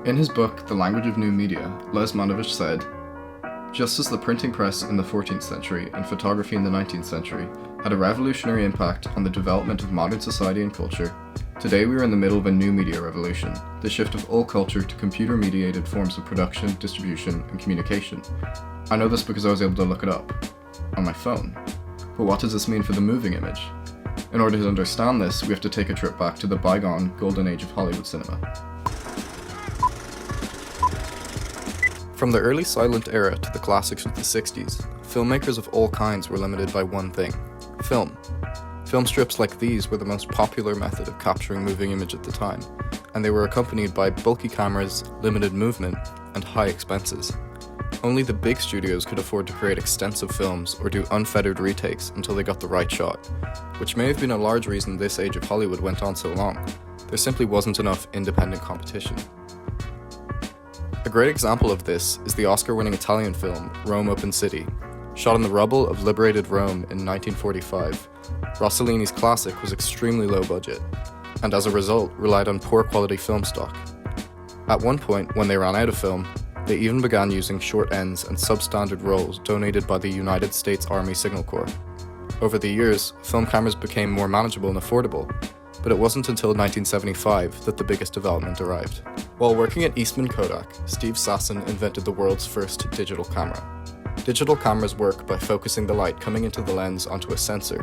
In his book, The Language of New Media, Les Manovich said, "Just as the printing press in the 14th century and photography in the 19th century had a revolutionary impact on the development of modern society and culture, today we are in the middle of a new media revolution, the shift of all culture to computer-mediated forms of production, distribution, and communication. I know this because I was able to look it up on my phone. But what does this mean for the moving image? In order to understand this, we have to take a trip back to the bygone golden age of Hollywood cinema. From the early silent era to the classics of the 60s, filmmakers of all kinds were limited by one thing: film. Film strips like these were the most popular method of capturing moving image at the time, and they were accompanied by bulky cameras, limited movement, and high expenses. Only the big studios could afford to create extensive films or do unfettered retakes until they got the right shot, which may have been a large reason this age of Hollywood went on so long. There simply wasn't enough independent competition. A great example of this is the Oscar-winning Italian film Rome Open City. Shot in the rubble of liberated Rome in 1945, Rossellini's classic was extremely low budget, and as a result relied on poor quality film stock. At one point, when they ran out of film, they even began using short ends and substandard rolls donated by the United States Army Signal Corps. Over the years, film cameras became more manageable and affordable, but it wasn't until 1975 that the biggest development arrived. While working at Eastman Kodak, Steve Sasson invented the world's first digital camera. Digital cameras work by focusing the light coming into the lens onto a sensor,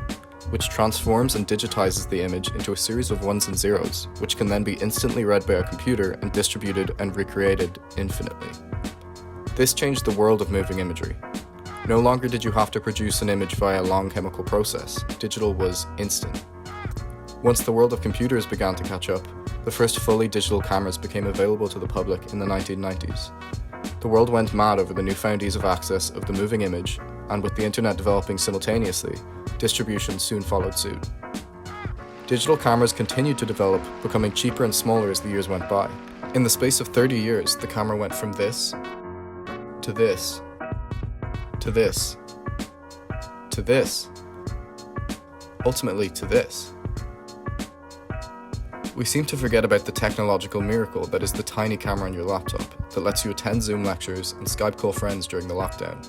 which transforms and digitizes the image into a series of ones and zeros, which can then be instantly read by a computer and distributed and recreated infinitely. This changed the world of moving imagery. No longer did you have to produce an image via a long chemical process. Digital was instant. Once the world of computers began to catch up, the first fully digital cameras became available to the public in the 1990s. The world went mad over the newfound ease of access of the moving image, and with the internet developing simultaneously, distribution soon followed suit. Digital cameras continued to develop, becoming cheaper and smaller as the years went by. In the space of 30 years, the camera went from this, to this, to this, to this, ultimately to this. We seem to forget about the technological miracle that is the tiny camera on your laptop that lets you attend Zoom lectures and Skype call friends during the lockdown.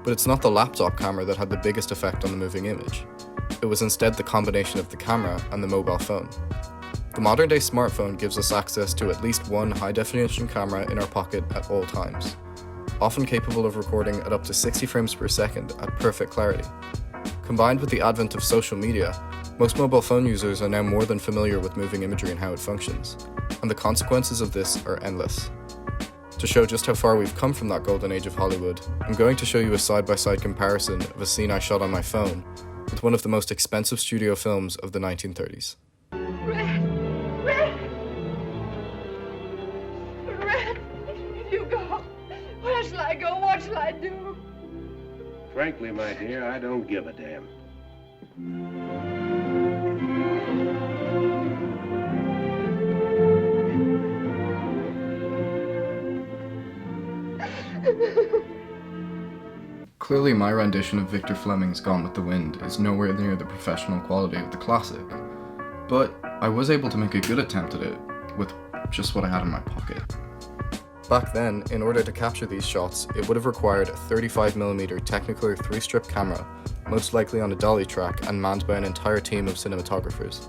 But it's not the laptop camera that had the biggest effect on the moving image. It was instead the combination of the camera and the mobile phone. The modern-day smartphone gives us access to at least one high-definition camera in our pocket at all times, often capable of recording at up to 60 frames per second at perfect clarity. Combined with the advent of social media, most mobile phone users are now more than familiar with moving imagery and how it functions, and the consequences of this are endless. To show just how far we've come from that golden age of Hollywood, I'm going to show you a side-by-side comparison of a scene I shot on my phone with one of the most expensive studio films of the 1930s. Red! You go! Where shall I go? What shall I do? Frankly, my dear, I don't give a damn. Clearly my rendition of Victor Fleming's Gone with the Wind is nowhere near the professional quality of the classic, but I was able to make a good attempt at it with just what I had in my pocket. Back then, in order to capture these shots, it would have required a 35mm Technicolor 3-strip camera, most likely on a dolly track and manned by an entire team of cinematographers.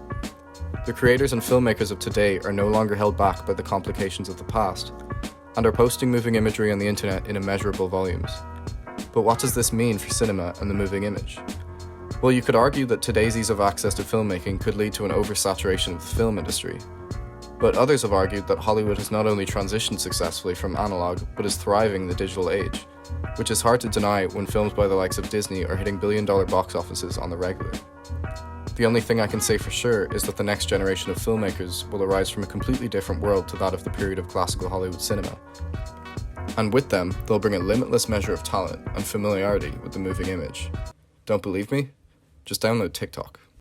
The creators and filmmakers of today are no longer held back by the complications of the past, and are posting moving imagery on the internet in immeasurable volumes. But what does this mean for cinema and the moving image? Well, you could argue that today's ease of access to filmmaking could lead to an oversaturation of the film industry. But others have argued that Hollywood has not only transitioned successfully from analog, but is thriving in the digital age, which is hard to deny when films by the likes of Disney are hitting billion-dollar box offices on the regular. The only thing I can say for sure is that the next generation of filmmakers will arise from a completely different world to that of the period of classical Hollywood cinema. And with them, they'll bring a limitless measure of talent and familiarity with the moving image. Don't believe me? Just download TikTok.